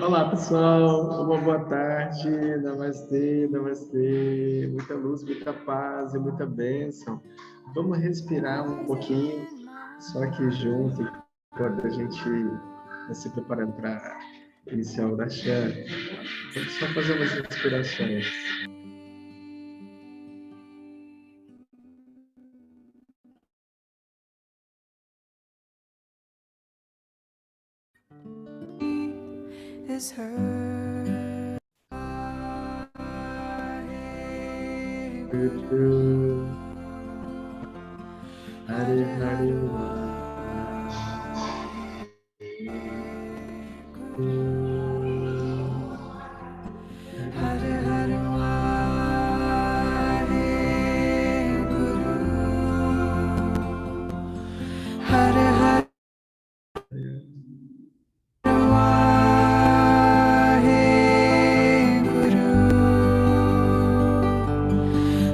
Olá, pessoal. Uma boa tarde. Namastê, namastê. Muita luz, muita paz e muita bênção. Vamos respirar um pouquinho, só aqui junto, enquanto a gente está se preparando para iniciar o Dashan. Vamos só fazer umas respirações. Is her Guru, Hare Hare, Hare Hare Hare Guru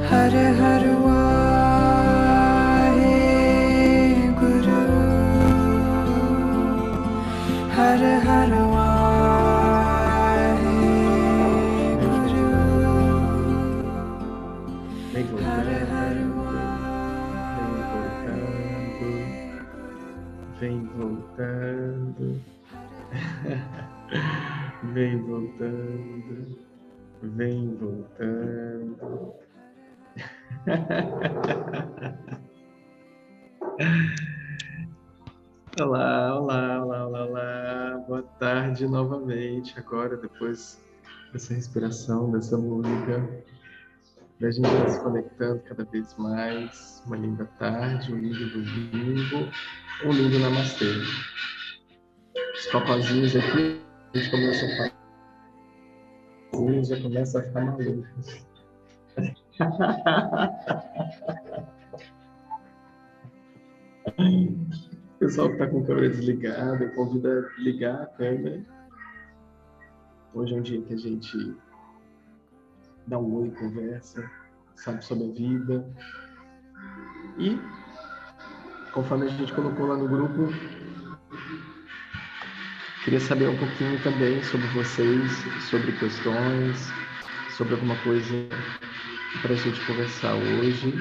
Hare Hare Guru Hare Hare Guru Hare Hare vem voltando, vem voltando, vem voltando, vem voltando. Olá, olá, olá, olá, olá. Boa tarde novamente. Agora, depois dessa respiração, dessa música, a gente vai se conectando cada vez mais. Uma linda tarde, um lindo domingo, um lindo namastê. Os copozinhos aqui, a gente começa a fazer, já começa a ficar maluco. O pessoal que está com a câmera desligada, eu convido a ligar a câmera. Hoje é um dia que a gente dá um oi, conversa, sabe sobre a vida. E, conforme a gente colocou lá no grupo, queria saber um pouquinho também sobre vocês, sobre questões, sobre alguma coisa para a gente conversar hoje.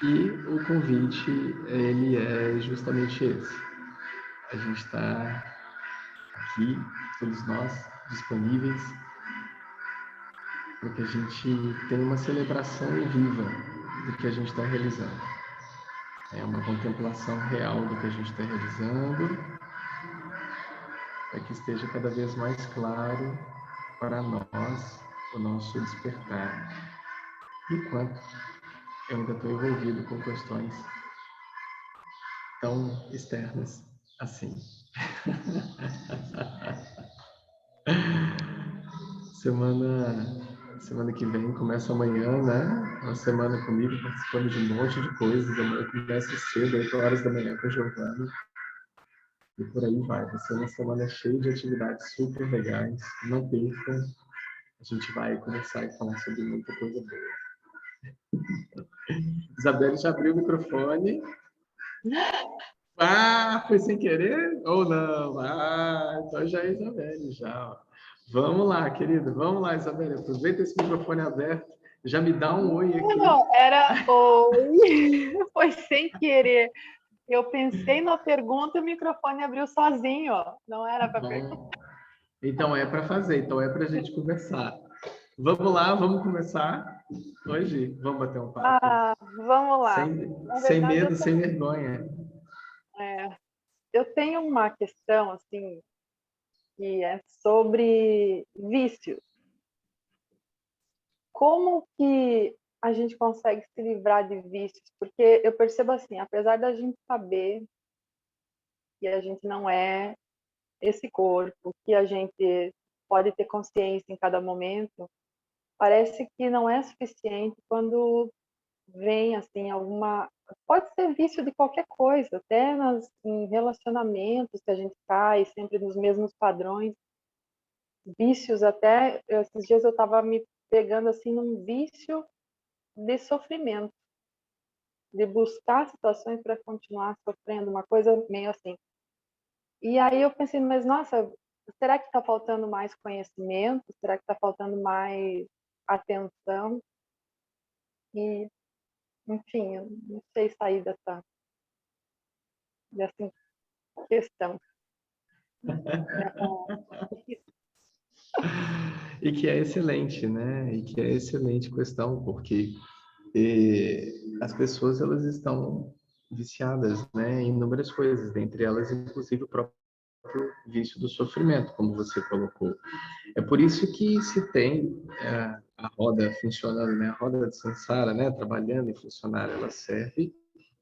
E o convite, ele é justamente esse. A gente está aqui, todos nós, disponíveis, para que a gente tenha uma celebração viva do que a gente está realizando. É uma contemplação real do que a gente está realizando, para que esteja cada vez mais claro para nós o nosso despertar. Enquanto eu ainda estou envolvido com questões tão externas assim. Semana que vem começa amanhã, né? Uma semana comigo, participando de um monte de coisas. Amanhã começa cedo, 8 horas da manhã com a Giovana. E por aí vai. Vai ser uma semana cheia de atividades super legais. Não percam. A gente vai conversar e falar sobre muita coisa boa. Isabelle já abriu o microfone. Ah, foi sem querer ou não? Ah, então já é Isabelle, já. Vamos lá, querida. Vamos lá, Isabelle. Aproveita esse microfone aberto. Já me dá um oi aqui. Não, era oi. Foi sem querer. Eu pensei na pergunta e o microfone abriu sozinho. Não era para perguntar. Então é para fazer, então é para a gente conversar. Vamos lá, vamos começar hoje. Vamos bater um papo. Vamos lá. Sem medo, sem vergonha. Eu tenho uma questão assim que é sobre vícios. Como que a gente consegue se livrar de vícios? Porque eu percebo assim, apesar da gente saber que a gente não é esse corpo, que a gente pode ter consciência em cada momento, parece que não é suficiente quando vem assim alguma, pode ser vício de qualquer coisa, até em relacionamentos que a gente cai sempre nos mesmos padrões, vícios até, esses dias eu estava me pegando assim num vício de sofrimento, de buscar situações para continuar sofrendo, uma coisa meio assim. E aí eu pensei, mas nossa, será que está faltando mais conhecimento? Será que está faltando mais atenção? E, enfim, eu não sei sair dessa questão. E que é excelente, né? E que é excelente questão, porque as pessoas elas estão viciadas, né, em inúmeras coisas, dentre elas, inclusive, o próprio vício do sofrimento, como você colocou. É por isso que se tem a roda funcionando, né, a roda de samsara, né, trabalhando e funcionar, ela serve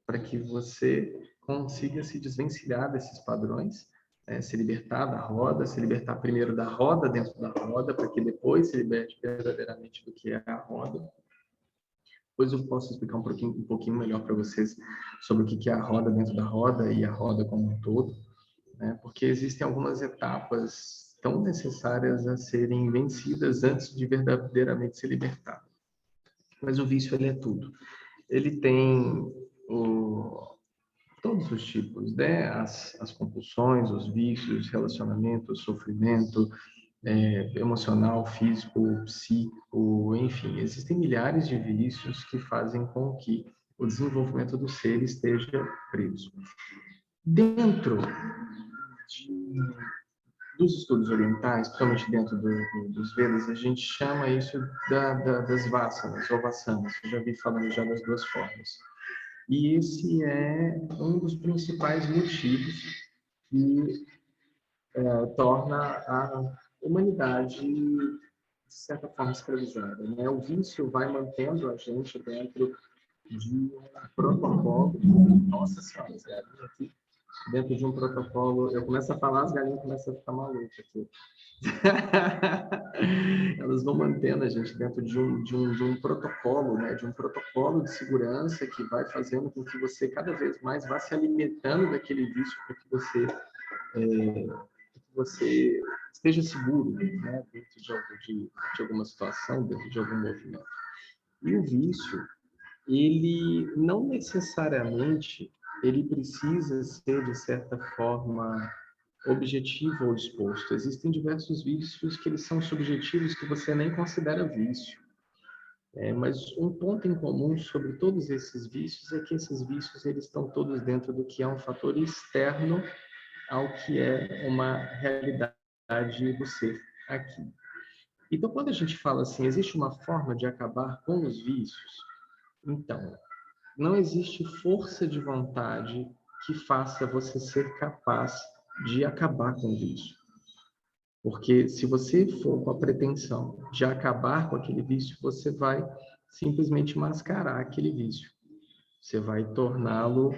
para que você consiga se desvencilhar desses padrões, né, se libertar da roda, se libertar primeiro da roda dentro da roda, para que depois se liberte verdadeiramente do que é a roda. Depois eu posso explicar um pouquinho melhor para vocês sobre o que é a roda dentro da roda e a roda como um todo, né? Porque existem algumas etapas tão necessárias a serem vencidas antes de verdadeiramente se libertar. Mas o vício, ele é tudo. Ele tem todos os tipos, né? As compulsões, os vícios, relacionamentos, sofrimento, emocional, físico, psíquico, enfim, existem milhares de vícios que fazem com que o desenvolvimento do ser esteja preso. Dentro dos estudos orientais, principalmente dentro dos Vedas, a gente chama isso das vasanas, ou vasanas. Eu já vi falando já das duas formas. E esse é um dos principais motivos que torna a humanidade, de certa forma, escravizada, né? O vício vai mantendo a gente dentro de um protocolo. Nossa Senhora, as galinhas aqui. Dentro de um protocolo, eu começo a falar, as galinhas começam a ficar malucas aqui. Elas vão mantendo a gente dentro de um protocolo, né? De um protocolo de segurança que vai fazendo com que você cada vez mais vá se alimentando daquele vício para que você esteja seguro, né? Dentro de alguma situação, dentro de algum movimento. E o vício, ele não necessariamente ele precisa ser, de certa forma, objetivo ou exposto. Existem diversos vícios que eles são subjetivos que você nem considera vício. Mas um ponto em comum sobre todos esses vícios é que esses vícios eles estão todos dentro do que é um fator externo ao que é uma realidade do ser aqui. Então, quando a gente fala assim, existe uma forma de acabar com os vícios, então, não existe força de vontade que faça você ser capaz de acabar com o vício. Porque se você for com a pretensão de acabar com aquele vício, você vai simplesmente mascarar aquele vício. Você vai torná-lo,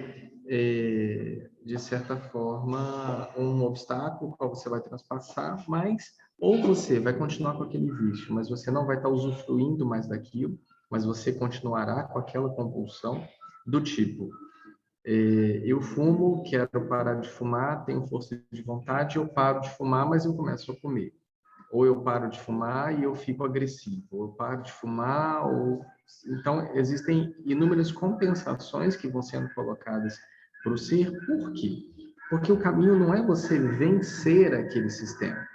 de certa forma, um obstáculo qual você vai transpassar, mas ou você vai continuar com aquele vício, mas você não vai estar usufruindo mais daquilo, mas você continuará com aquela compulsão do tipo, eu fumo, quero parar de fumar, tenho força de vontade, eu paro de fumar, mas eu começo a comer. Ou eu paro de fumar e eu fico agressivo. Ou eu paro de fumar, ou... Então, existem inúmeras compensações que vão sendo colocadas para o ser. Por quê? Porque o caminho não é você vencer aquele sistema.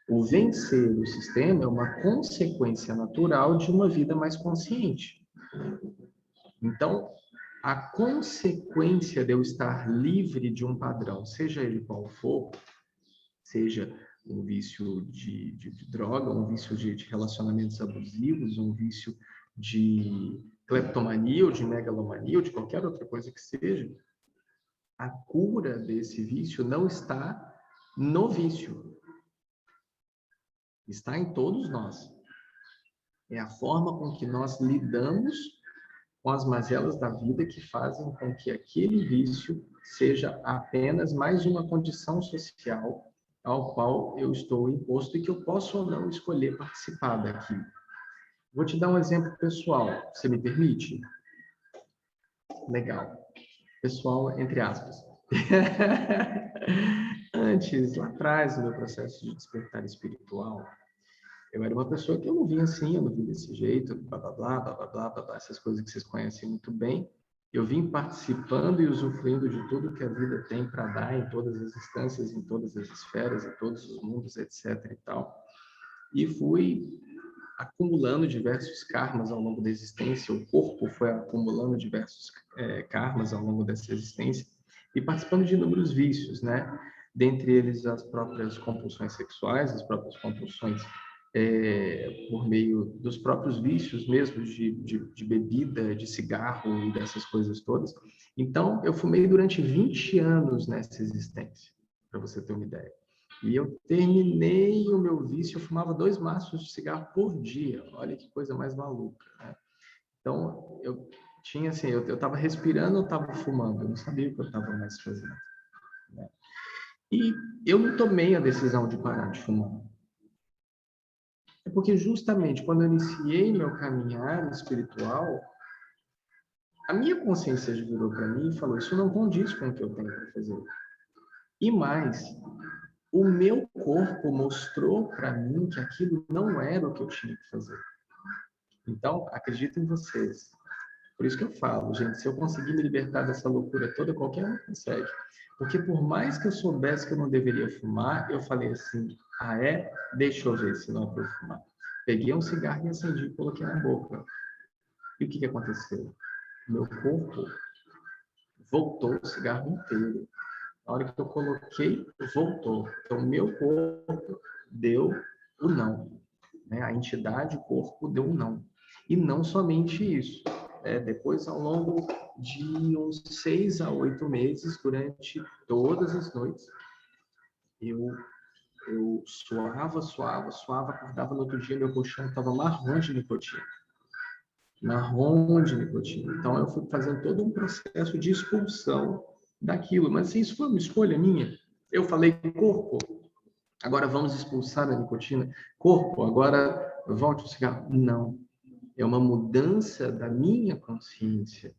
O vencer o sistema é uma consequência natural de uma vida mais consciente. Então, a consequência de eu estar livre de um padrão, seja ele qual for, seja um vício de droga, um vício de relacionamentos abusivos, um vício de cleptomania ou de megalomania ou de qualquer outra coisa que seja, a cura desse vício não está no vício. Está em todos nós. É a forma com que nós lidamos com as mazelas da vida que fazem com que aquele vício seja apenas mais uma condição social ao qual eu estou imposto e que eu posso ou não escolher participar daquilo. Vou te dar um exemplo pessoal, você me permite? Legal. Pessoal, entre aspas. Antes, lá atrás, no meu processo de despertar espiritual, eu era uma pessoa que eu não vinha assim, eu não vinha desse jeito, blá, blá, blá, blá, blá, blá, blá, essas coisas que vocês conhecem muito bem. Eu vim participando e usufruindo de tudo que a vida tem para dar em todas as instâncias, em todas as esferas, em todos os mundos, etc. e tal. E fui acumulando diversos karmas ao longo da existência, o corpo foi acumulando diversos karmas ao longo dessa existência e participando de inúmeros vícios, né? Dentre eles as próprias compulsões sexuais, as próprias compulsões por meio dos próprios vícios mesmo, de bebida, de cigarro e dessas coisas todas. Então, eu fumei durante 20 anos nessa existência, para você ter uma ideia. E eu terminei o meu vício, eu fumava 2 maços de cigarro por dia. Olha que coisa mais maluca, né? Então, eu tinha assim, eu estava respirando, eu estava fumando, eu não sabia o que eu estava mais fazendo, né? E eu não tomei a decisão de parar de fumar. É porque justamente quando eu iniciei meu caminhar espiritual, a minha consciência virou para mim e falou, isso não condiz com o que eu tenho para fazer. E mais, o meu corpo mostrou para mim que aquilo não era o que eu tinha que fazer. Então, acredito em vocês. Por isso que eu falo, gente, se eu conseguir me libertar dessa loucura toda, qualquer um consegue. Porque por mais que eu soubesse que eu não deveria fumar, eu falei assim, deixa eu ver se não é para eu fumar. Peguei um cigarro e acendi e coloquei na boca. E o que aconteceu? Meu corpo voltou o cigarro inteiro. Na hora que eu coloquei, voltou. Então, meu corpo deu o não, né? A entidade, o corpo, deu o não. E não somente isso. Depois, ao longo de uns 6 a 8 meses, durante todas as noites, eu suava, acordava no outro dia, meu colchão estava marrom de nicotina. Marrom de nicotina. Então, eu fui fazendo todo um processo de expulsão daquilo. Mas assim, isso foi uma escolha minha. Eu falei, corpo, agora vamos expulsar a nicotina. Corpo, agora volte o cigarro. Não. É uma mudança da minha consciência.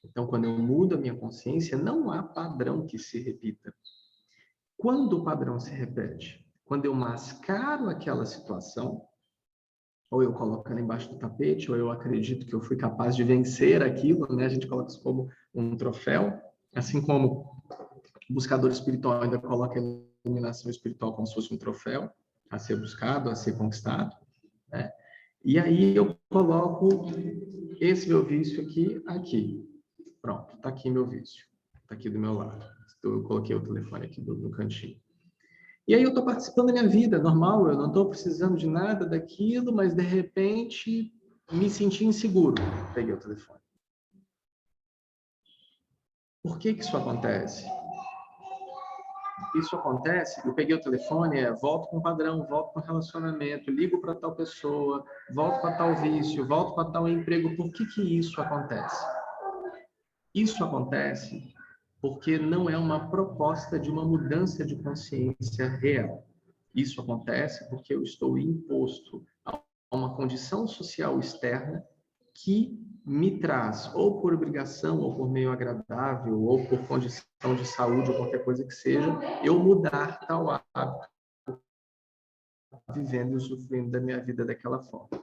Então, quando eu mudo a minha consciência, não há padrão que se repita. Quando o padrão se repete? Quando eu mascaro aquela situação, ou eu coloco ela embaixo do tapete, ou eu acredito que eu fui capaz de vencer aquilo, né? A gente coloca isso como um troféu, assim como o buscador espiritual ainda coloca a iluminação espiritual como se fosse um troféu a ser buscado, a ser conquistado, né? E aí eu coloco esse meu vício aqui. Pronto, tá aqui meu vício. Tá aqui do meu lado. Eu coloquei o telefone aqui no cantinho. E aí eu estou participando da minha vida, normal, eu não estou precisando de nada daquilo, mas de repente me senti inseguro. Peguei o telefone. Por que isso acontece? Isso acontece, eu peguei o telefone, volto com o padrão, volto com o relacionamento, ligo para tal pessoa, volto para tal vício, volto para tal emprego. Por que isso acontece? Isso acontece porque não é uma proposta de uma mudança de consciência real. Isso acontece porque eu estou imposto a uma condição social externa que me traz, ou por obrigação, ou por meio agradável, ou por condição de saúde, ou qualquer coisa que seja, eu mudar tal hábito, vivendo e usufruindo da minha vida daquela forma.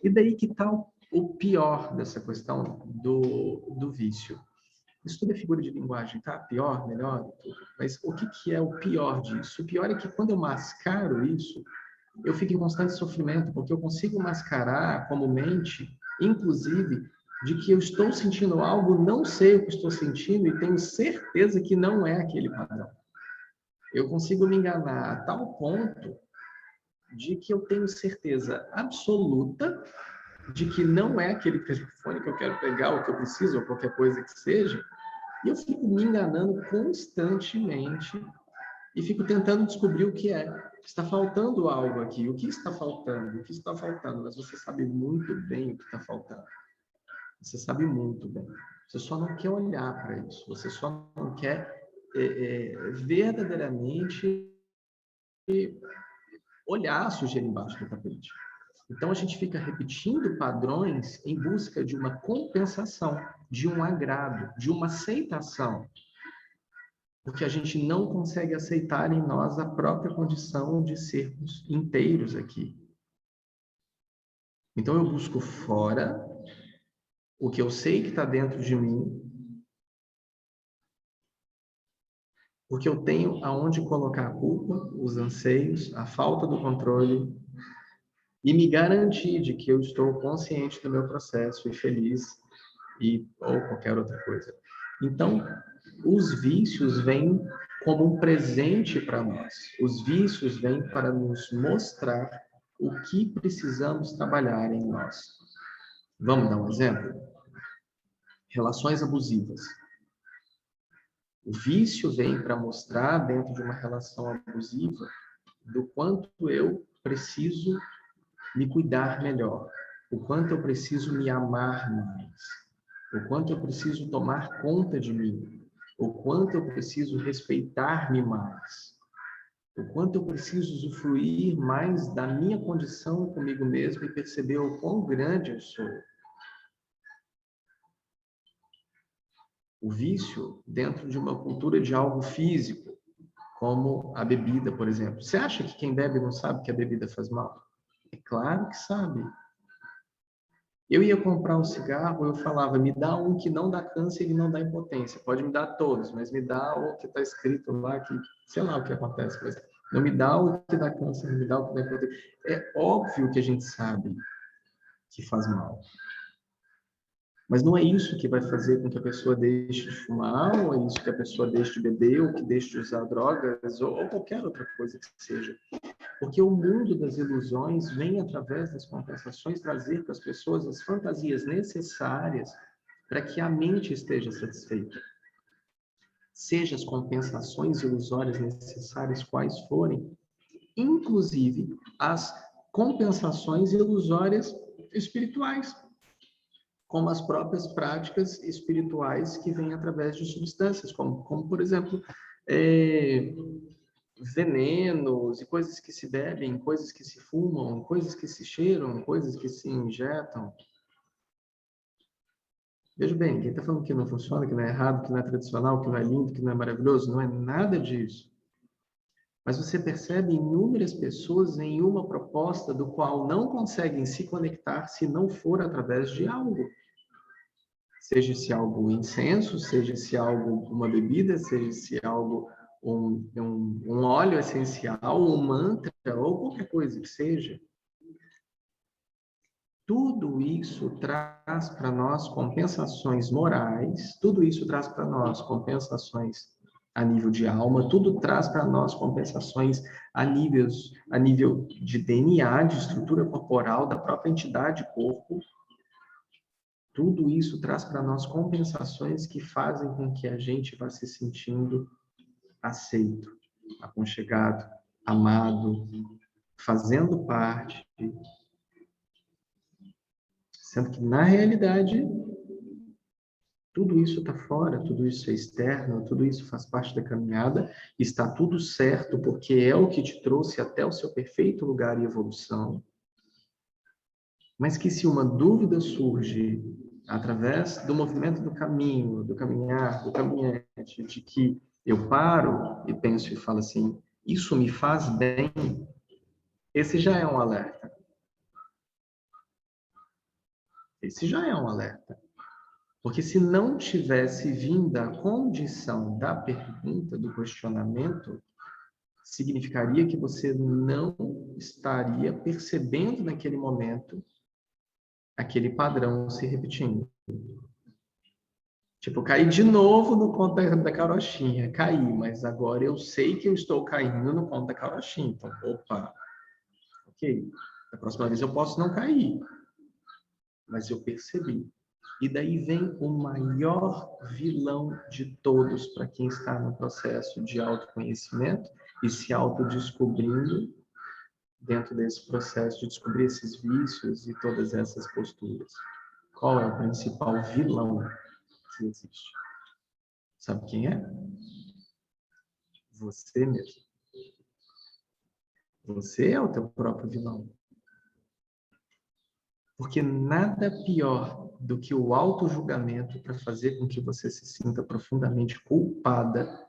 E daí que está o pior dessa questão do vício. Isso tudo é figura de linguagem, tá? Pior, melhor, tudo. Mas o que é o pior disso? O pior é que quando eu mascaro isso, eu fico em constante sofrimento, porque eu consigo mascarar como mente, inclusive, de que eu estou sentindo algo, não sei o que estou sentindo e tenho certeza que não é aquele padrão. Eu consigo me enganar a tal ponto de que eu tenho certeza absoluta de que não é aquele telefone que eu quero pegar, ou que eu preciso, ou qualquer coisa que seja, e eu fico me enganando constantemente e fico tentando descobrir o que é. Está faltando algo aqui. O que está faltando? O que está faltando? Mas você sabe muito bem o que está faltando. Você sabe muito bem. Você só não quer olhar para isso. Você só não quer verdadeiramente olhar a sujeira embaixo do tapete. Então, a gente fica repetindo padrões em busca de uma compensação, de um agrado, de uma aceitação. Porque a gente não consegue aceitar em nós a própria condição de sermos inteiros aqui. Então, eu busco fora o que eu sei que está dentro de mim Porque eu tenho aonde colocar a culpa, os anseios, a falta do controle e me garantir de que eu estou consciente do meu processo e feliz ou qualquer outra coisa. Então, os vícios vêm como um presente para nós. Os vícios vêm para nos mostrar o que precisamos trabalhar em nós. Vamos dar um exemplo? Relações abusivas. O vício vem para mostrar, dentro de uma relação abusiva, do quanto eu preciso me cuidar melhor, o quanto eu preciso me amar mais, o quanto eu preciso tomar conta de mim, o quanto eu preciso respeitar-me mais, o quanto eu preciso usufruir mais da minha condição comigo mesmo e perceber o quão grande eu sou. O vício dentro de uma cultura de algo físico, como a bebida, por exemplo. Você acha que quem bebe não sabe que a bebida faz mal? É claro que sabe. Eu ia comprar um cigarro, eu falava, me dá um que não dá câncer e não dá impotência. Pode me dar todos, mas me dá o que está escrito lá, que sei lá o que acontece, mas não me dá o que dá câncer, não me dá o que dá impotência. É óbvio que a gente sabe que faz mal. Mas não é isso que vai fazer com que a pessoa deixe de fumar, ou é isso que a pessoa deixe de beber, ou que deixe de usar drogas, ou qualquer outra coisa que seja. Porque o mundo das ilusões vem, através das compensações, trazer para as pessoas as fantasias necessárias para que a mente esteja satisfeita. Seja as compensações ilusórias necessárias quais forem, inclusive as compensações ilusórias espirituais, como as próprias práticas espirituais que vêm através de substâncias, como por exemplo, venenos e coisas que se bebem, coisas que se fumam, coisas que se cheiram, coisas que se injetam. Veja bem, quem está falando que não funciona, que não é errado, que não é tradicional, que não é lindo, que não é maravilhoso, não é nada disso. Mas você percebe inúmeras pessoas em uma proposta do qual não conseguem se conectar se não for através de algo. Seja se algo incenso, seja se algo uma bebida, seja se algo um óleo essencial, um mantra, ou qualquer coisa que seja. Tudo isso traz para nós compensações morais, tudo isso traz para nós compensações a nível de alma, tudo traz para nós compensações a nível de DNA, de estrutura corporal, da própria entidade corpo. Tudo isso traz para nós compensações que fazem com que a gente vá se sentindo aceito, aconchegado, amado, fazendo parte, sendo que, na realidade, tudo isso está fora, tudo isso é externo, tudo isso faz parte da caminhada, está tudo certo, porque é o que te trouxe até o seu perfeito lugar e evolução. Mas que se uma dúvida surge através do movimento do caminho, do caminhar, do caminhante, de que eu paro e penso e falo assim, isso me faz bem, esse já é um alerta. Esse já é um alerta. Porque se não tivesse vindo a condição da pergunta, do questionamento, significaria que você não estaria percebendo naquele momento aquele padrão se repetindo. Tipo, caí de novo no conto da carochinha. Caí, mas agora eu sei que eu estou caindo no conto da carochinha. Então, opa, ok. Da próxima vez eu posso não cair. Mas eu percebi. E daí vem o maior vilão de todos para quem está no processo de autoconhecimento e se autodescobrindo dentro desse processo de descobrir esses vícios e todas essas posturas. Qual é o principal vilão que existe? Sabe quem é? Você mesmo. Você é o teu próprio vilão. Porque nada pior do que o auto-julgamento para fazer com que você se sinta profundamente culpada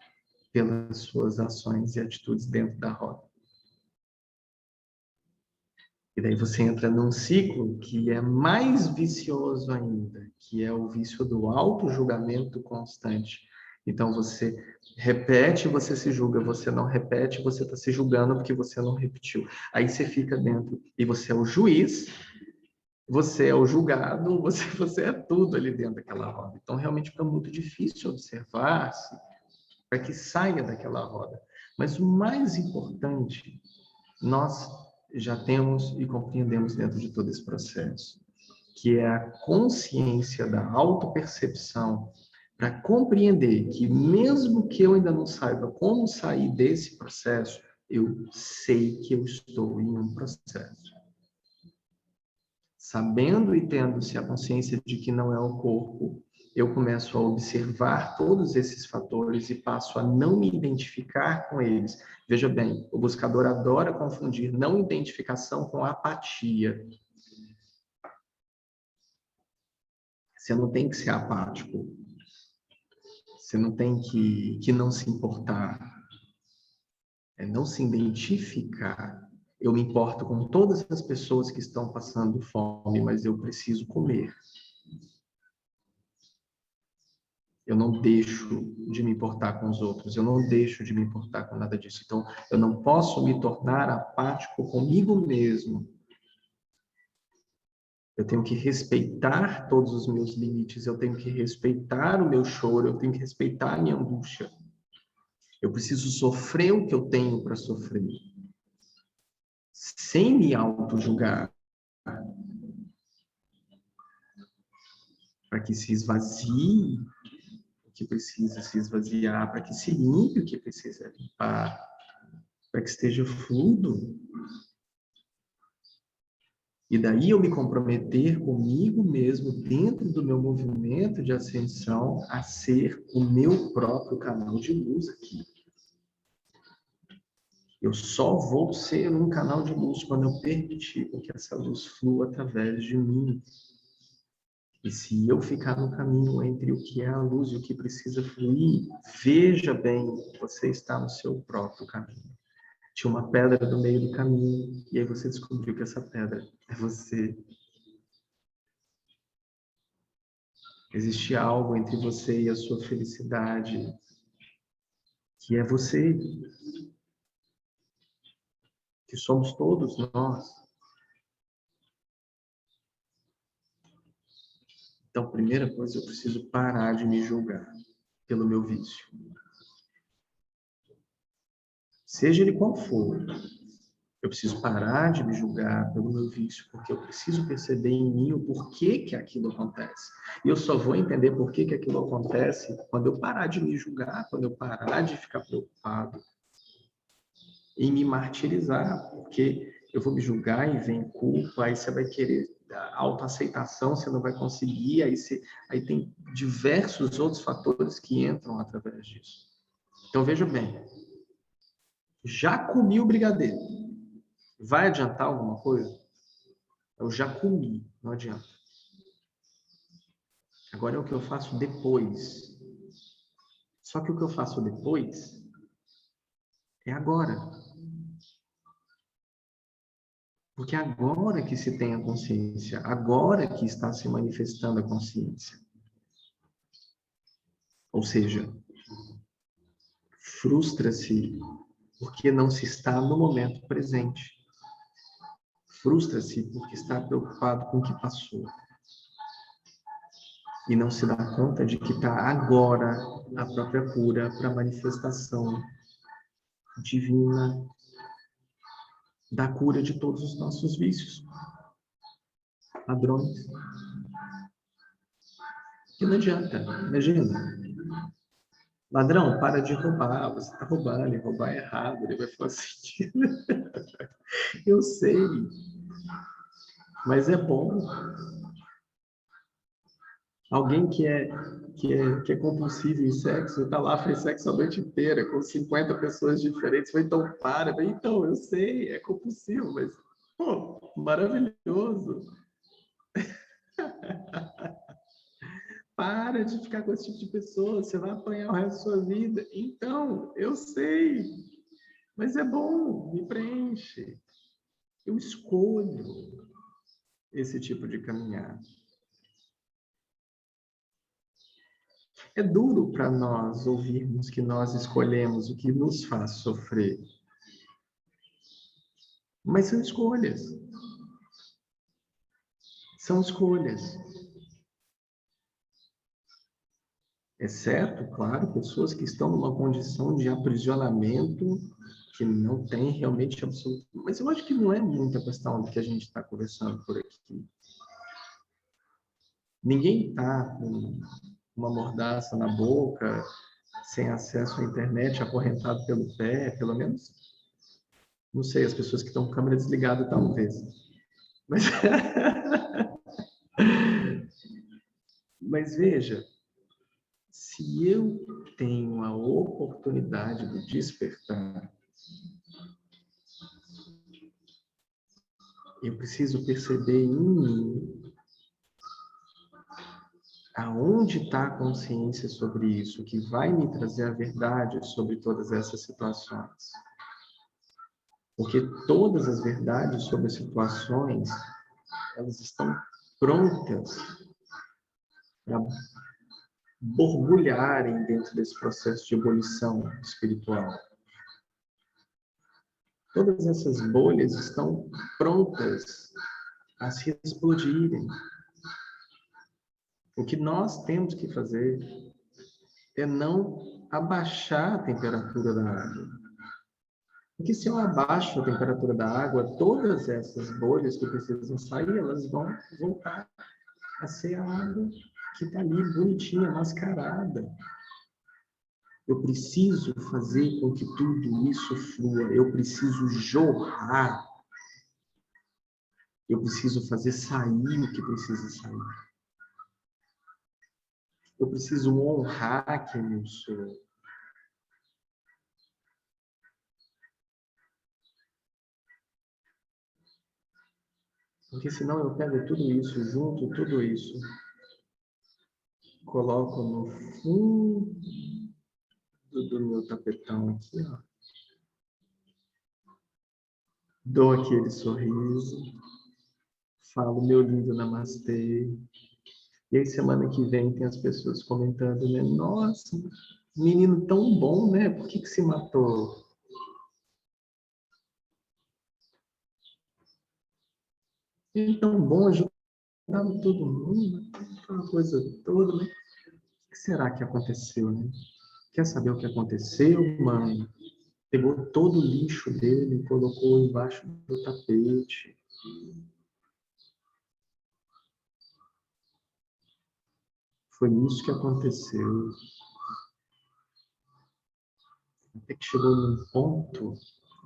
pelas suas ações e atitudes dentro da roda. E daí você entra num ciclo que é mais vicioso ainda, que é o vício do auto-julgamento constante. Então, você repete, você se julga. Você não repete, você está se julgando porque você não repetiu. Aí você fica dentro. E você é o juiz, você é o julgado, você é tudo ali dentro daquela roda. Então, realmente fica muito difícil observar-se para que saia daquela roda. Mas o mais importante, nós já temos e compreendemos dentro de todo esse processo, que é a consciência da autopercepção, para compreender que mesmo que eu ainda não saiba como sair desse processo, eu sei que eu estou em um processo. Sabendo e tendo-se a consciência de que não é o corpo, eu começo a observar todos esses fatores e passo a não me identificar com eles. Veja bem, o buscador adora confundir não identificação com apatia. Você não tem que ser apático. Você não tem que não se importar. É não se identificar. Eu me importo com todas as pessoas que estão passando fome, mas eu preciso comer. Eu não deixo de me importar com os outros, eu não deixo de me importar com nada disso. Então, eu não posso me tornar apático comigo mesmo. Eu tenho que respeitar todos os meus limites, eu tenho que respeitar o meu choro, eu tenho que respeitar a minha angústia. Eu preciso sofrer o que eu tenho para sofrer, sem me auto-julgar, para que se esvazie o que precisa se esvaziar, para que se limpe o que precisa limpar, para que esteja fluido. E daí eu me comprometer comigo mesmo, dentro do meu movimento de ascensão, a ser o meu próprio canal de luz aqui. Eu só vou ser um canal de luz quando eu permitir que essa luz flua através de mim. E se eu ficar no caminho entre o que é a luz e o que precisa fluir, veja bem, você está no seu próprio caminho. Tinha uma pedra no meio do caminho, e aí você descobriu que essa pedra é você. Existe algo entre você e a sua felicidade, que é você, que somos todos nós. Então, primeira coisa, eu preciso parar de me julgar pelo meu vício. Seja ele qual for, eu preciso parar de me julgar pelo meu vício, porque eu preciso perceber em mim o porquê que aquilo acontece. E eu só vou entender por que aquilo acontece quando eu parar de me julgar, quando eu parar de ficar preocupado em me martirizar, porque eu vou me julgar e vem culpa, aí você vai querer autoaceitação, você não vai conseguir, aí tem diversos outros fatores que entram através disso. Então veja bem, já comi o brigadeiro. Vai adiantar alguma coisa? Eu já comi, não adianta. Agora é o que eu faço depois. Só que o que eu faço depois é agora. Porque é agora que se tem a consciência, agora que está se manifestando a consciência. Ou seja, frustra-se porque não se está no momento presente. Frustra-se porque está preocupado com o que passou. E não se dá conta de que está agora a própria cura para a manifestação divina da cura de todos os nossos vícios, padrões. E não adianta, imagina. Ladrão, para de roubar, você está roubando, e roubar é errado. Ele vai falar assim, eu sei, mas é bom. Alguém que é compulsivo em sexo, está lá, fez sexo a noite inteira, com 50 pessoas diferentes, foi então para, então, eu sei, é compulsivo, mas, pô, maravilhoso. Para de ficar com esse tipo de pessoa, você vai apanhar o resto da sua vida. Então, eu sei, mas é bom, me preenche. Eu escolho esse tipo de caminhada. É duro para nós ouvirmos que nós escolhemos o que nos faz sofrer. Mas são escolhas. São escolhas. Exceto, claro, pessoas que estão numa condição de aprisionamento que não tem realmente absoluto. Mas eu acho que não é muita questão do que a gente está conversando por aqui. Ninguém está com uma mordaça na boca, sem acesso à internet, acorrentado pelo pé, pelo menos. Não sei, as pessoas que estão com a câmera desligada, talvez. Mas, mas veja, se eu tenho a oportunidade do despertar, eu preciso perceber em mim aonde está a consciência sobre isso, que vai me trazer a verdade sobre todas essas situações. Porque todas as verdades sobre as situações, elas estão prontas para borbulharem dentro desse processo de ebulição espiritual. Todas essas bolhas estão prontas a se explodirem. O que nós temos que fazer é não abaixar a temperatura da água. Porque se eu abaixo a temperatura da água, todas essas bolhas que precisam sair, elas vão voltar a ser a água que está ali, bonitinha, mascarada. Eu preciso fazer com que tudo isso flua. Eu preciso jorrar. Eu preciso fazer sair o que precisa sair. Eu preciso honrar quem eu sou. Porque senão eu pego tudo isso, junto tudo isso, coloco no fundo do meu tapetão aqui, ó. Dou aquele sorriso, falo meu lindo namastê. E aí semana que vem tem as pessoas comentando, né? Nossa, menino tão bom, né? Por que se matou? Ele tão bom, ajudava todo mundo, aquela coisa toda, né? O que será que aconteceu, né? Quer saber o que aconteceu, mano? Pegou todo o lixo dele e colocou embaixo do tapete. Foi isso que aconteceu. Até que chegou num ponto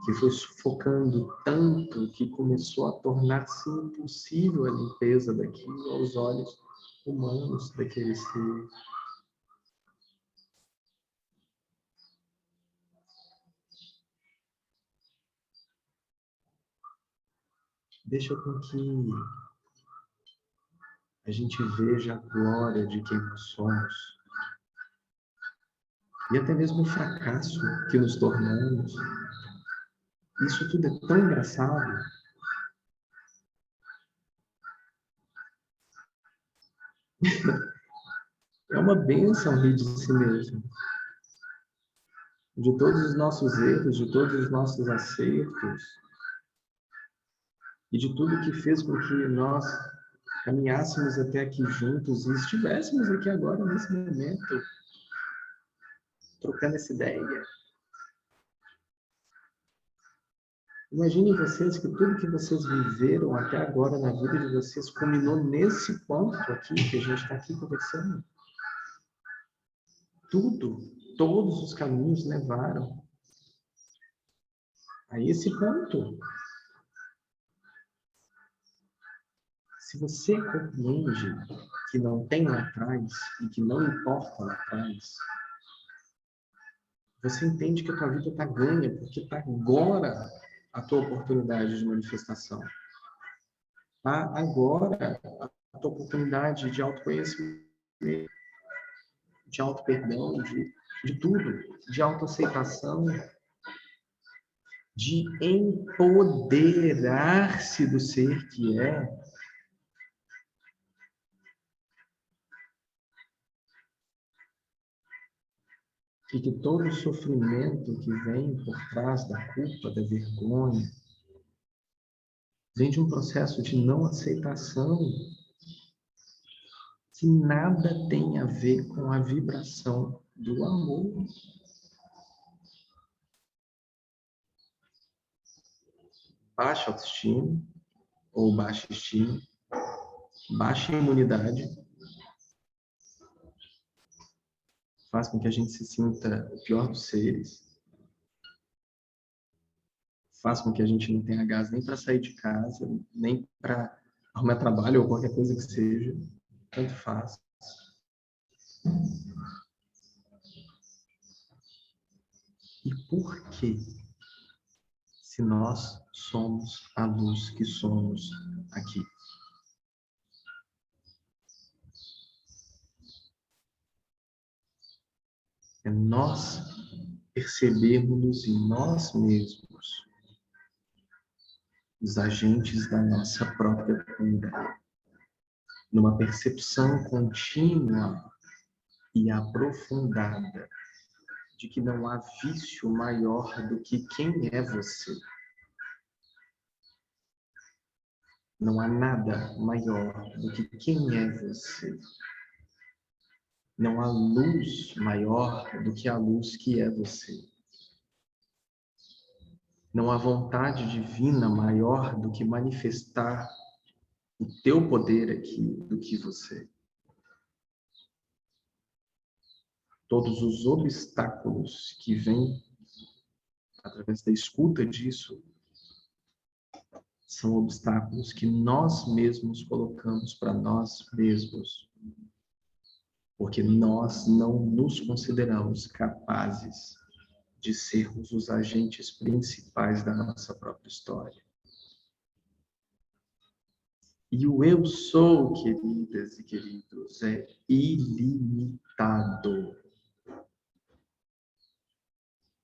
que foi sufocando tanto que começou a tornar-se impossível a limpeza daquilo aos olhos humanos daquele ser. Deixa com que a gente veja a glória de quem nós somos. E até mesmo o fracasso que nos tornamos. Isso tudo é tão engraçado. É uma bênção rir de si mesmo. De todos os nossos erros, de todos os nossos acertos. E de tudo que fez com que nós caminhássemos até aqui juntos e estivéssemos aqui agora, nesse momento, trocando essa ideia. Imaginem vocês que tudo que vocês viveram até agora na vida de vocês culminou nesse ponto aqui, que a gente está aqui conversando. Tudo, todos os caminhos levaram a esse ponto. Se você compreende que não tem lá atrás e que não importa lá atrás, você entende que a tua vida está ganha, porque está agora a tua oportunidade de manifestação. Está agora a tua oportunidade de autoconhecimento, de auto-perdão, de tudo, de autoaceitação, de empoderar-se do ser que é. e que todo o sofrimento que vem por trás da culpa, da vergonha, vem de um processo de não aceitação que nada tem a ver com a vibração do amor. Baixa autoestima ou baixa estima, baixa imunidade, faz com que a gente se sinta o pior dos seres, faz com que a gente não tenha gás nem para sair de casa, nem para arrumar trabalho ou qualquer coisa que seja, tanto faz. E por quê? Se nós somos a luz que somos aqui. É nós percebermos em nós mesmos os agentes da nossa própria cura, numa percepção contínua e aprofundada de que não há vício maior do que quem é você. Não há nada maior do que quem é você. Não há luz maior do que a luz que é você. Não há vontade divina maior do que manifestar o teu poder aqui do que você. Todos os obstáculos que vêm através da escuta disso são obstáculos que nós mesmos colocamos para nós mesmos. Porque nós não nos consideramos capazes de sermos os agentes principais da nossa própria história. E o eu sou, queridas e queridos, é ilimitado.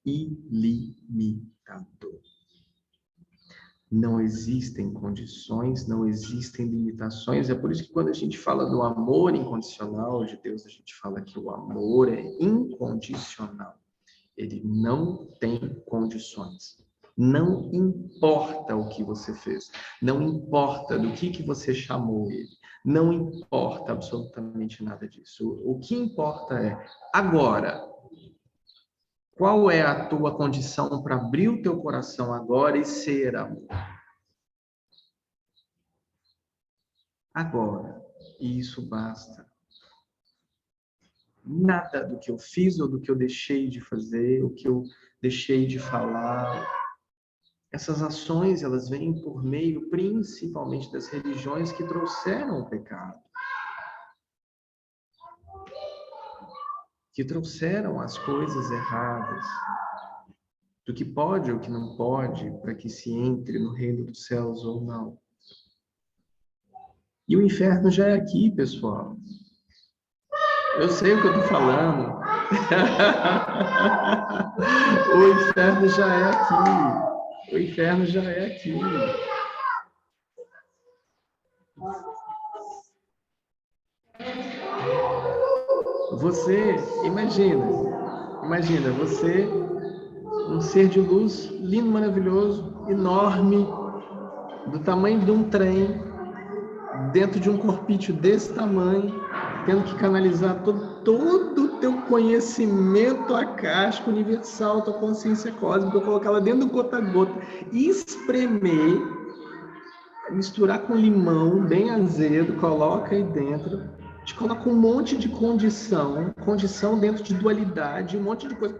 Ilimitado. Não existem condições, não existem limitações. É por isso que quando a gente fala do amor incondicional de Deus, a gente fala que o amor é incondicional. Ele não tem condições. Não importa o que você fez. Não importa do que você chamou ele. Não importa absolutamente nada disso. O que importa é, agora, qual é a tua condição para abrir o teu coração agora e ser amor? Agora. E isso basta. Nada do que eu fiz ou do que eu deixei de fazer, o que eu deixei de falar. Essas ações, elas vêm por meio, principalmente, das religiões que trouxeram o pecado. Que trouxeram as coisas erradas. Do que pode ou que não pode, para que se entre no reino dos céus ou não. E o inferno já é aqui, pessoal. Eu sei o que eu estou falando. O inferno já é aqui. O inferno já é aqui. Você, imagina, você, um ser de luz lindo, maravilhoso, enorme, do tamanho de um trem, dentro de um corpício desse tamanho, tendo que canalizar todo o teu conhecimento acástico, universal, tua consciência cósmica, colocá-la dentro do gota a gota, espremer, misturar com limão bem azedo, coloca aí dentro, te coloca um monte de condição dentro de dualidade, um monte de coisa,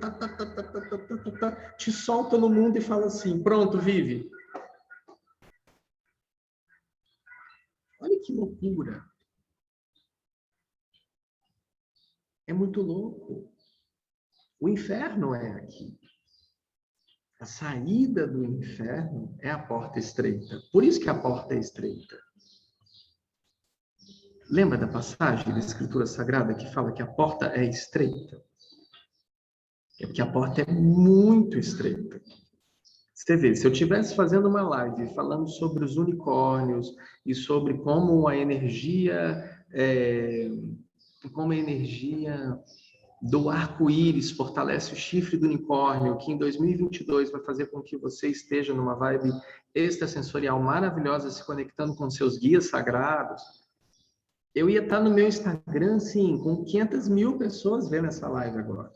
te solta no mundo e fala assim, pronto, vive. Olha que loucura. É muito louco. O inferno é aqui. A saída do inferno é a porta estreita. Por isso que a porta é estreita. Lembra da passagem da Escritura Sagrada que fala que a porta é estreita? É porque a porta é muito estreita. Você vê, se eu estivesse fazendo uma live falando sobre os unicórnios e sobre como a energia do arco-íris fortalece o chifre do unicórnio, que em 2022 vai fazer com que você esteja numa vibe extrasensorial maravilhosa, se conectando com seus guias sagrados. Eu ia estar no meu Instagram, sim, com 500 mil pessoas vendo essa live agora.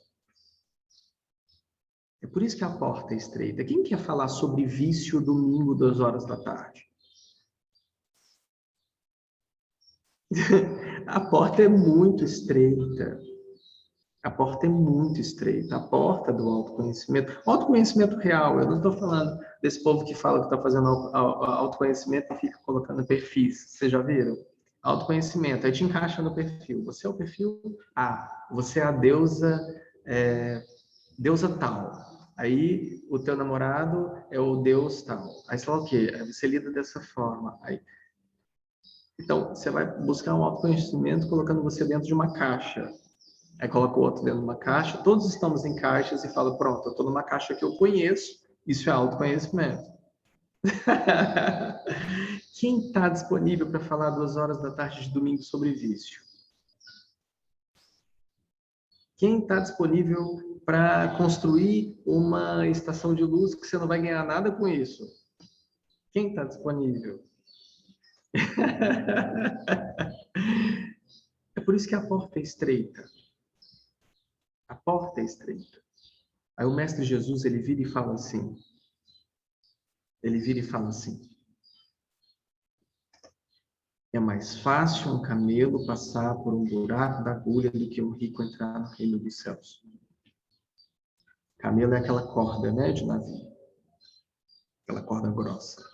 É por isso que a porta é estreita. Quem quer falar sobre vício domingo, 2 horas da tarde? A porta é muito estreita. A porta é muito estreita. A porta do autoconhecimento. Autoconhecimento real. Eu não estou falando desse povo que fala que está fazendo autoconhecimento e fica colocando perfis. Vocês já viram? Autoconhecimento. Aí te encaixa no perfil. Você é o perfil A. Você é a deusa, deusa tal. Aí o teu namorado é o deus tal. Aí você fala o quê? Aí você lida dessa forma. Aí, então, você vai buscar um autoconhecimento colocando você dentro de uma caixa. Aí coloca o outro dentro de uma caixa, todos estamos em caixas e fala, pronto, eu estou numa caixa que eu conheço, isso é autoconhecimento. Quem está disponível para falar 2 horas da tarde de domingo sobre vício? Quem está disponível para construir uma estação de luz que você não vai ganhar nada com isso? Quem está disponível? É por isso que a porta é estreita. A porta é estreita. Aí o Mestre Jesus, ele vira e fala assim, é mais fácil um camelo passar por um buraco da agulha do que um rico entrar no reino dos céus. Camelo é aquela corda, né, de navio. Aquela corda grossa.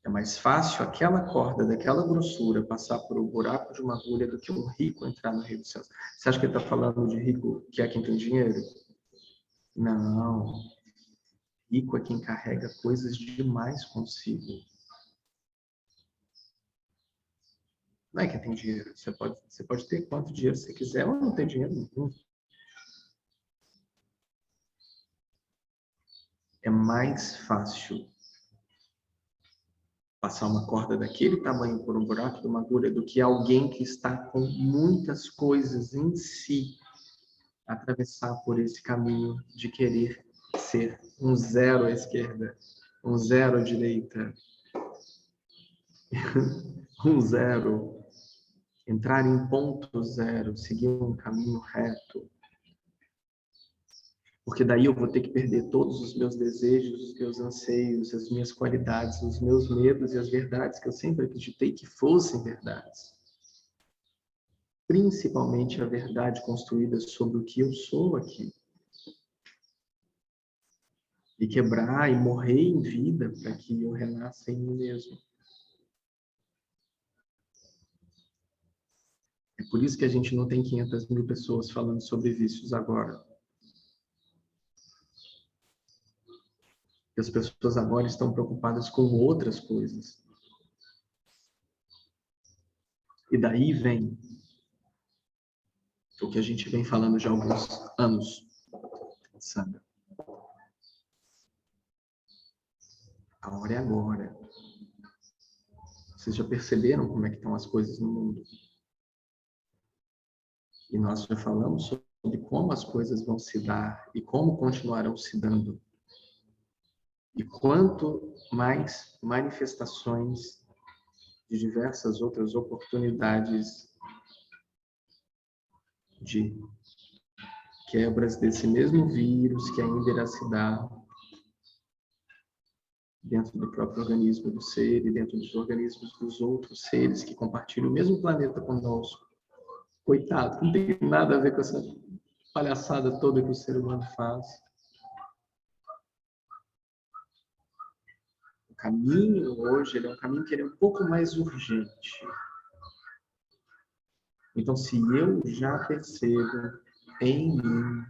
É mais fácil aquela corda daquela grossura passar por um buraco de uma agulha do que um rico entrar no reino dos céus. Você acha que ele está falando de rico que é quem tem dinheiro? Não. Rico é quem carrega coisas demais consigo. Não é quem tem dinheiro. Você pode ter quanto dinheiro você quiser, ou não ter dinheiro nenhum. É mais fácil passar uma corda daquele tamanho por um buraco de uma agulha do que alguém que está com muitas coisas em si atravessar por esse caminho de querer ser um zero à esquerda, um zero à direita, um zero, entrar em ponto zero, seguir um caminho reto. Porque daí eu vou ter que perder todos os meus desejos, os meus anseios, as minhas qualidades, os meus medos e as verdades que eu sempre acreditei que fossem verdades. Principalmente a verdade construída sobre o que eu sou aqui. E quebrar e morrer em vida para que eu renasça em mim mesmo. É por isso que a gente não tem 500 mil pessoas falando sobre vícios agora. E as pessoas agora estão preocupadas com outras coisas. E daí vem o que a gente vem falando já há alguns anos, Sandra. A hora é agora. Vocês já perceberam como é que estão as coisas no mundo? E nós já falamos sobre como as coisas vão se dar e como continuarão se dando. E quanto mais manifestações de diversas outras oportunidades de quebras desse mesmo vírus que ainda irá se dar dentro do próprio organismo do ser e dentro dos organismos dos outros seres que compartilham o mesmo planeta conosco. Coitado, não tem nada a ver com essa palhaçada toda que o ser humano faz. O caminho hoje ele é um caminho que ele é um pouco mais urgente. Então, se eu já percebo em mim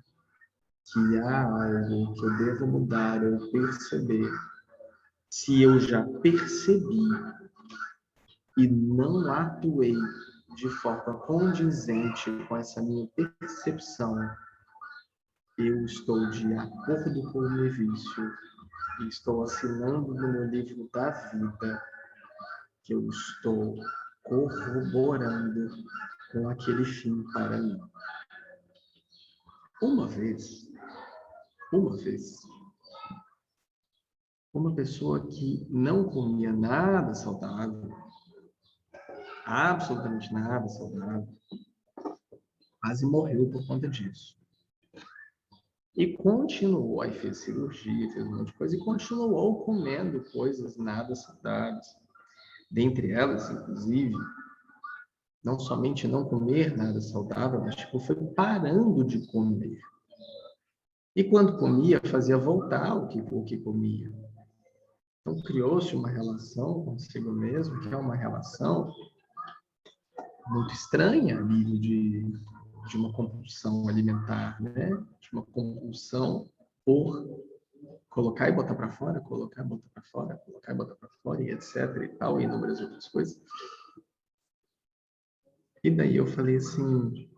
que há algo que eu devo mudar ou perceber, se eu já percebi e não atuei de forma condizente com essa minha percepção, eu estou de acordo com o meu vício e estou assinando no meu livro da vida que eu estou corroborando com aquele fim para mim. Uma vez, uma pessoa que não comia nada saudável, absolutamente nada saudável, quase morreu por conta disso. E continuou, aí fez cirurgia, fez um monte de coisa, e continuou comendo coisas nada saudáveis. Dentre elas, inclusive, não somente não comer nada saudável, mas tipo, foi parando de comer. E quando comia, fazia voltar o que comia. Então, criou-se uma relação consigo mesmo, que é uma relação muito estranha a nível de uma compulsão alimentar, né? De uma compulsão por colocar e botar para fora, colocar e botar para fora, colocar e botar para fora, e etc. e tal, e inúmeras outras coisas. E daí eu falei assim,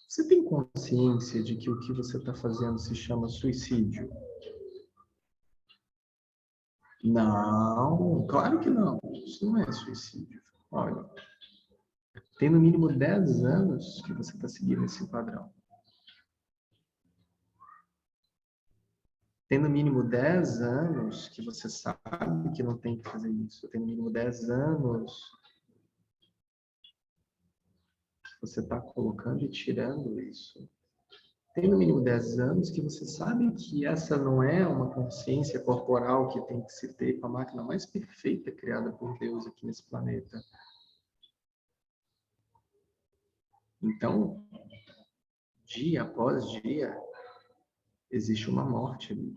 você tem consciência de que o que você está fazendo se chama suicídio? Não, claro que não. Isso não é suicídio. Olha, tem no mínimo 10 anos que você está seguindo esse padrão. Tem no mínimo 10 anos que você sabe que não tem que fazer isso. Tem no mínimo 10 anos que você está colocando e tirando isso. Tem no mínimo 10 anos que você sabe que essa não é uma consciência corporal que tem que se ter com a máquina mais perfeita criada por Deus aqui nesse planeta. Então, dia após dia, existe uma morte ali.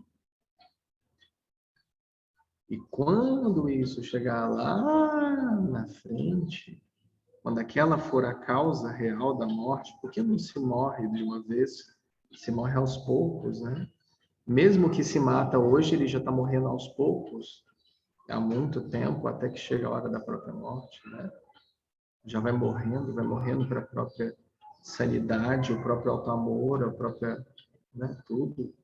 E quando isso chegar lá na frente, quando aquela for a causa real da morte, porque não se morre de uma vez, se morre aos poucos, né? Mesmo que se mata hoje, ele já está morrendo aos poucos, há muito tempo, até que chega a hora da própria morte, né? Já vai morrendo para a própria sanidade, o próprio auto-amor, a própria, né, tudo.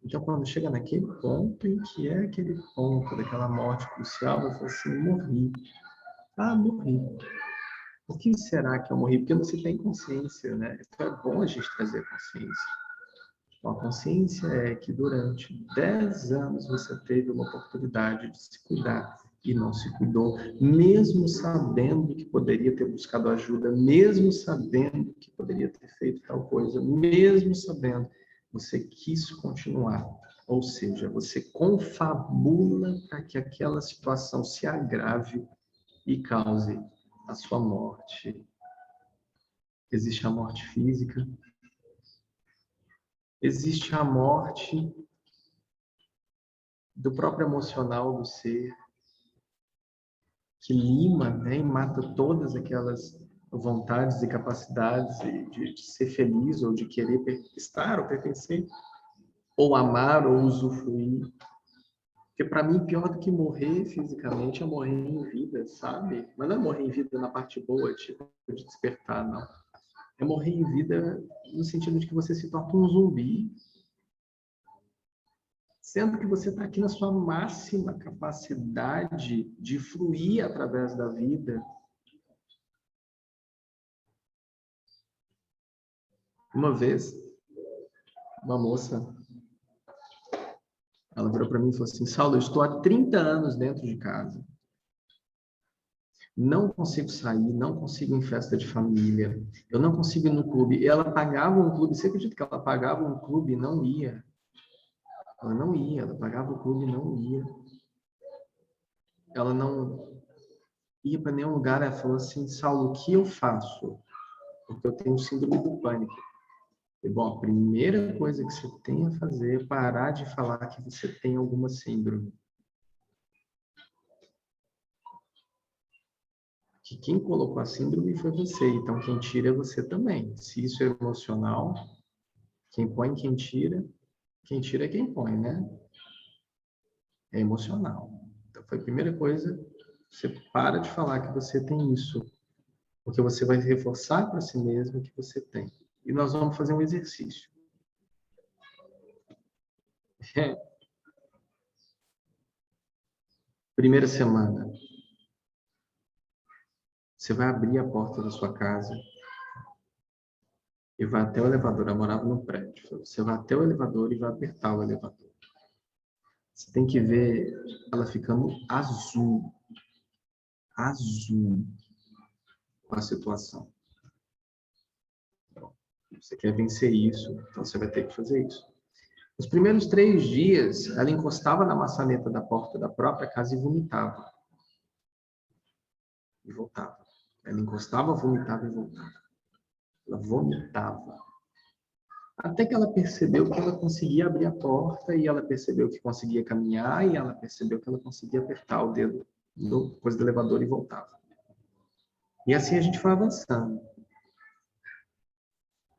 Então, quando chega naquele ponto, em que é aquele ponto daquela morte crucial, eu falo assim, morri. Ah, morri. Por que será que eu morri? Porque você tem consciência, né? Então é bom a gente trazer consciência. Então, a consciência é que durante 10 anos você teve uma oportunidade de se cuidar e não se cuidou, mesmo sabendo que poderia ter buscado ajuda, mesmo sabendo que poderia ter feito tal coisa, mesmo sabendo, você quis continuar. Ou seja, você confabula para que aquela situação se agrave e cause a sua morte. Existe a morte física, existe a morte do próprio emocional do ser, que lima, né, e mata todas aquelas vontades e capacidades de ser feliz, ou de querer estar, ou pertencer, ou amar, ou usufruir. Porque para mim, pior do que morrer fisicamente é morrer em vida, sabe? Mas não é morrer em vida na parte boa, tipo, de despertar, não. É morrer em vida no sentido de que você se torna um zumbi, sendo que você está aqui na sua máxima capacidade de fluir através da vida. Uma vez, uma moça, ela virou para mim e falou assim, Saulo, eu estou há 30 anos dentro de casa. Não consigo sair, não consigo ir em festa de família, eu não consigo ir no clube. E ela pagava um clube, você acredita que ela pagava um clube e não ia? Ela não ia, ela pagava o clube e não ia. Ela não ia para nenhum lugar, ela falou assim, Saulo, o que eu faço? Porque eu tenho síndrome do pânico. E, bom, a primeira coisa que você tem a fazer é parar de falar que você tem alguma síndrome. Que quem colocou a síndrome foi você, então quem tira é você também. Se isso é emocional, quem põe, quem tira é quem põe, né? É emocional. Então foi a primeira coisa, você para de falar que você tem isso, porque você vai reforçar para si mesmo que você tem. E nós vamos fazer um exercício. Primeira semana, você vai abrir a porta da sua casa e vai até o elevador. Ela morava no prédio. Você vai até o elevador e vai apertar o elevador. Você tem que ver ela ficando azul. Azul com a situação. Então, você quer vencer isso, então você vai ter que fazer isso. Os primeiros 3 dias, ela encostava na maçaneta da porta da própria casa e vomitava. E voltava. Ela encostava, vomitava e voltava. Ela vomitava. Até que ela percebeu que ela conseguia abrir a porta, e ela percebeu que conseguia caminhar, e ela percebeu que ela conseguia apertar o dedo no coisa do elevador e voltava. E assim a gente foi avançando.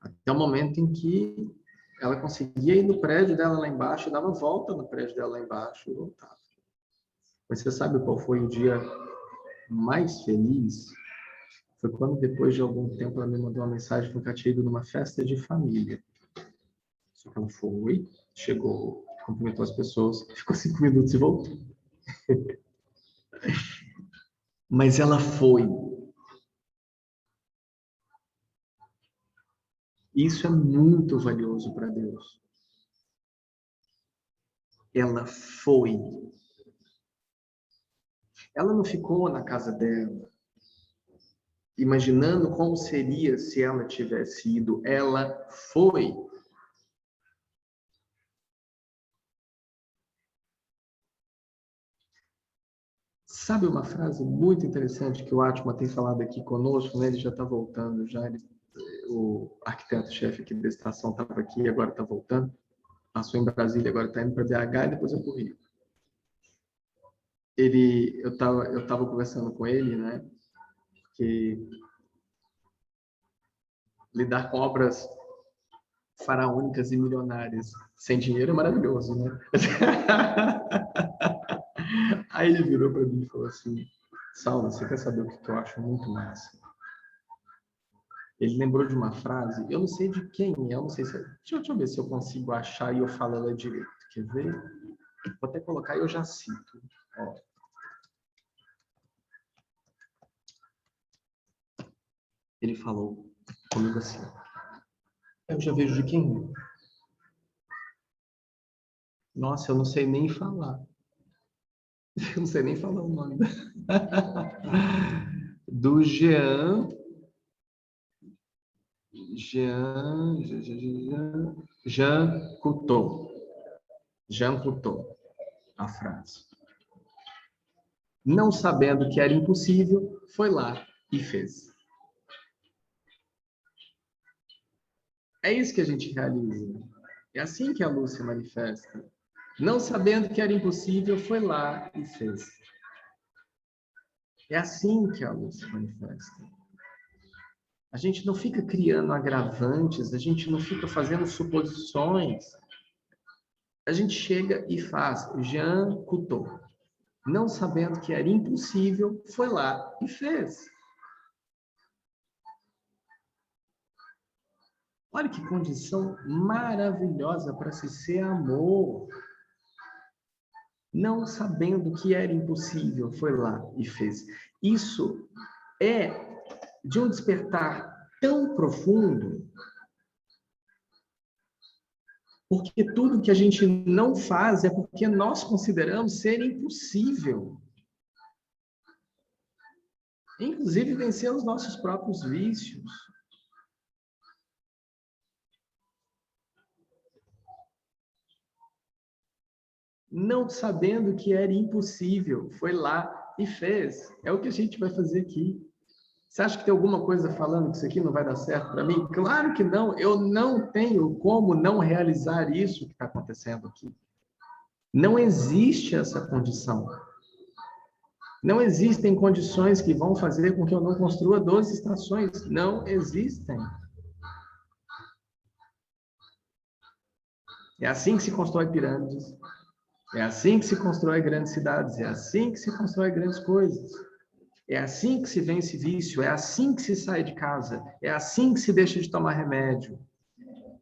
Até o momento em que ela conseguia ir no prédio dela lá embaixo, dava volta no prédio dela lá embaixo e voltava. Mas você sabe qual foi o dia mais feliz? Foi quando, depois de algum tempo, ela me mandou uma mensagem que eu tinha ido numa festa de família. Só que ela foi, chegou, cumprimentou as pessoas, ficou 5 minutos e voltou. Mas ela foi. Isso é muito valioso para Deus. Ela foi. Ela não ficou na casa dela, imaginando como seria se ela tivesse ido. Ela foi. Sabe uma frase muito interessante que o Atma tem falado aqui conosco, né? Ele já está voltando, o arquiteto-chefe aqui da estação estava aqui, agora está voltando. Passou em Brasília, agora está indo para BH e depois eu para o Rio. Eu estava conversando com ele, né? Que lidar com obras faraônicas e milionárias sem dinheiro é maravilhoso, né? Aí ele virou para mim e falou assim: Saulo, você quer saber o que eu acho muito massa? Ele lembrou de uma frase, eu não sei de quem é, eu não sei se... Deixa eu ver se eu consigo achar e eu falo ela direito. Quer ver? Vou até colocar e eu já cito. Ó. Ele falou comigo assim: eu já vejo de quem é. Nossa, eu não sei nem falar. Eu não sei nem falar o nome. Do Jean Cousteau. Jean Cousteau, a frase. Não sabendo que era impossível, foi lá e fez. É isso que a gente realiza. É assim que a luz se manifesta. Não sabendo que era impossível, foi lá e fez. É assim que a luz se manifesta. A gente não fica criando agravantes, a gente não fica fazendo suposições. A gente chega e faz. Jean Cousteau, não sabendo que era impossível, foi lá e fez. Olha que condição maravilhosa para se ser amor. Não sabendo que era impossível, foi lá e fez. Isso é de um despertar tão profundo, porque tudo que a gente não faz é porque nós consideramos ser impossível. Inclusive vencer os nossos próprios vícios. Não sabendo que era impossível, foi lá e fez. É o que a gente vai fazer aqui. Você acha que tem alguma coisa falando que isso aqui não vai dar certo para mim? Claro que não. Eu não tenho como não realizar isso que está acontecendo aqui. Não existe essa condição. Não existem condições que vão fazer com que eu não construa 12 estações. Não existem. É assim que se constrói pirâmides. É assim que se constrói grandes cidades. É assim que se constrói grandes coisas. É assim que se vence vício. É assim que se sai de casa. É assim que se deixa de tomar remédio.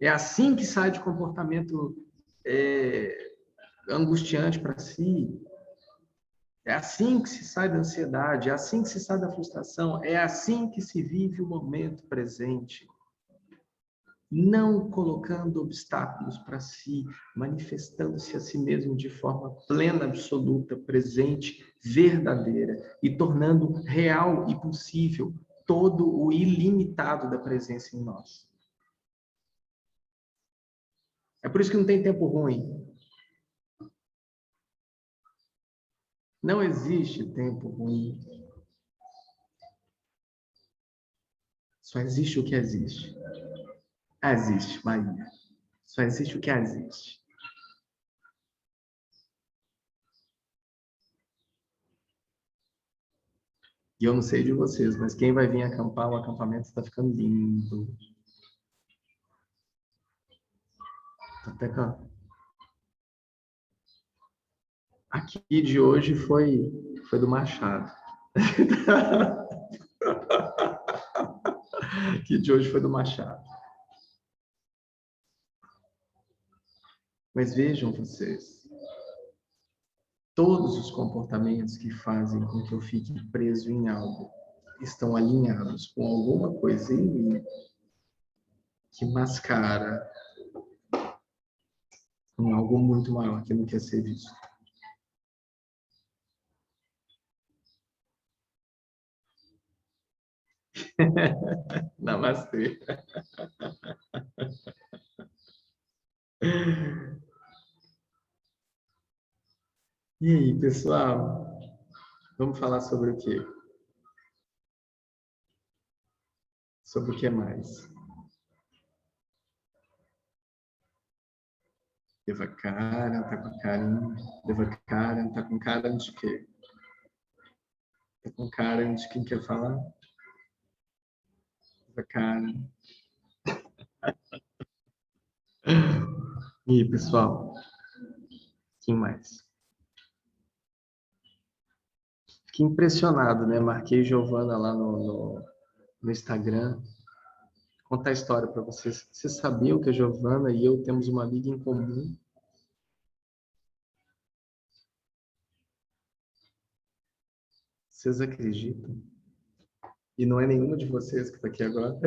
É assim que sai de comportamento angustiante para si. É assim que se sai da ansiedade. É assim que se sai da frustração. É assim que se vive o momento presente. não colocando obstáculos para si, manifestando-se a si mesmo de forma plena, absoluta, presente, verdadeira e tornando real e possível todo o ilimitado da presença em nós. É por isso que não tem tempo ruim. Não existe tempo ruim. Só existe o que existe. Existe, Bahia. Só existe o que existe. E eu não sei de vocês, mas quem vai vir acampar, o acampamento está ficando lindo. Até cá. Aqui de hoje foi do Machado. Aqui de hoje foi do Machado. Mas vejam vocês, todos os comportamentos que fazem com que eu fique preso em algo estão alinhados com alguma coisa em mim que mascara com algo muito maior que não quer ser visto. Namastê. E aí, pessoal? Vamos falar sobre o quê? Sobre o que mais? Devakaran tá com cara. Devakaran tá com cara de quê? Tá com cara de quem quer falar? Devakaran. E aí, pessoal? Quem mais? Fiquei impressionado, né? Marquei Giovana lá no Instagram. Vou contar a história para vocês. Vocês sabiam que a Giovana e eu temos uma amiga em comum? Vocês acreditam? E não é nenhuma de vocês que está aqui agora.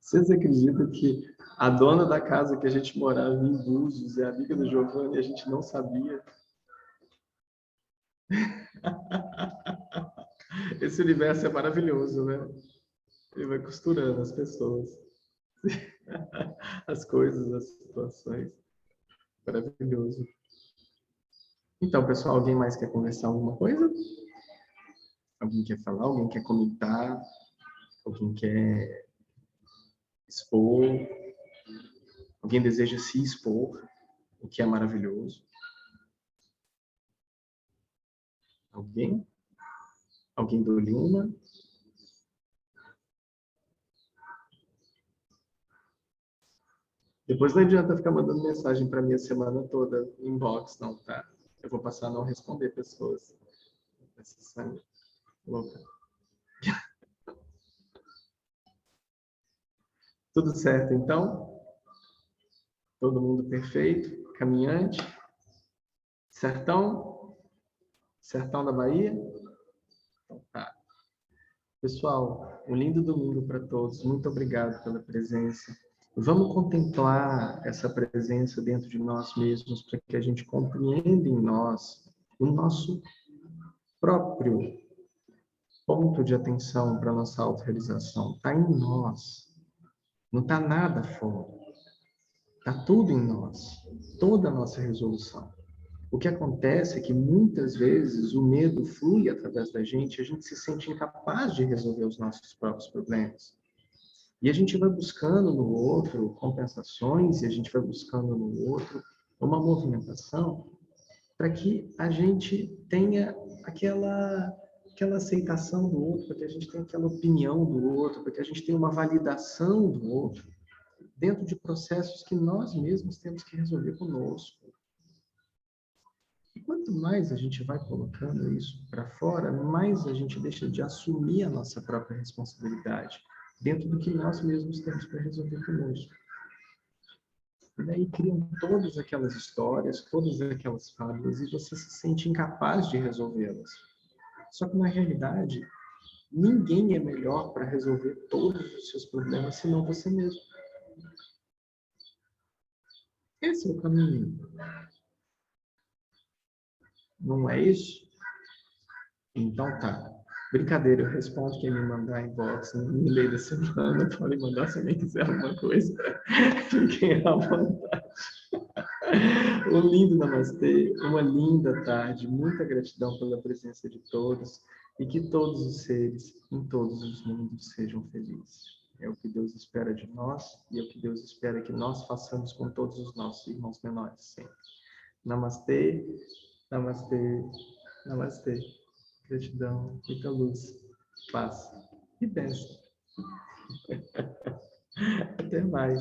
Vocês acreditam que a dona da casa que a gente morava em Búzios é amiga da Giovana e a gente não sabia? Esse universo é maravilhoso, né? Ele vai costurando as pessoas, as coisas, as situações. Maravilhoso. Então, pessoal, alguém mais quer conversar alguma coisa? Alguém quer falar? Alguém quer comentar? Alguém quer expor? Alguém deseja se expor, o que é maravilhoso? Alguém? Alguém do Lima? Depois não adianta ficar mandando mensagem para mim a semana toda, inbox, não, tá? Eu vou passar a não responder pessoas. Essa louca. Tudo certo, então? Todo mundo perfeito? Caminhante? Sertão? Sertão da Bahia? Então tá. Pessoal, um lindo domingo para todos. Muito obrigado pela presença. Vamos contemplar essa presença dentro de nós mesmos para que a gente compreenda em nós o nosso próprio ponto de atenção para a nossa autorrealização. Está em nós. Não está nada fora. Está tudo em nós. Toda a nossa resolução. O que acontece é que muitas vezes o medo flui através da gente e a gente se sente incapaz de resolver os nossos próprios problemas. E a gente vai buscando no outro compensações e a gente vai buscando no outro uma movimentação para que a gente tenha aquela aceitação do outro, para que a gente tenha aquela opinião do outro, para que a gente tenha uma validação do outro dentro de processos que nós mesmos temos que resolver conosco. E quanto mais a gente vai colocando isso para fora, mais a gente deixa de assumir a nossa própria responsabilidade dentro do que nós mesmos temos para resolver conosco. E daí criam todas aquelas histórias, todas aquelas fábulas, e você se sente incapaz de resolvê-las. Só que, na realidade, Ninguém é melhor para resolver todos os seus problemas senão você mesmo. Esse é o caminho. Não é isso? Então tá. Brincadeira, eu respondo quem me mandar inbox no meio da semana. Pode mandar se alguém quiser alguma coisa. Fiquem à vontade. Um lindo namastê, uma linda tarde. Muita gratidão pela presença de todos. E que todos os seres em todos os mundos sejam felizes. É o que Deus espera de nós e é o que Deus espera que nós façamos com todos os nossos irmãos menores sempre. Namastê, namastê, namastê. Gratidão, muita luz, paz e bênção. Até mais.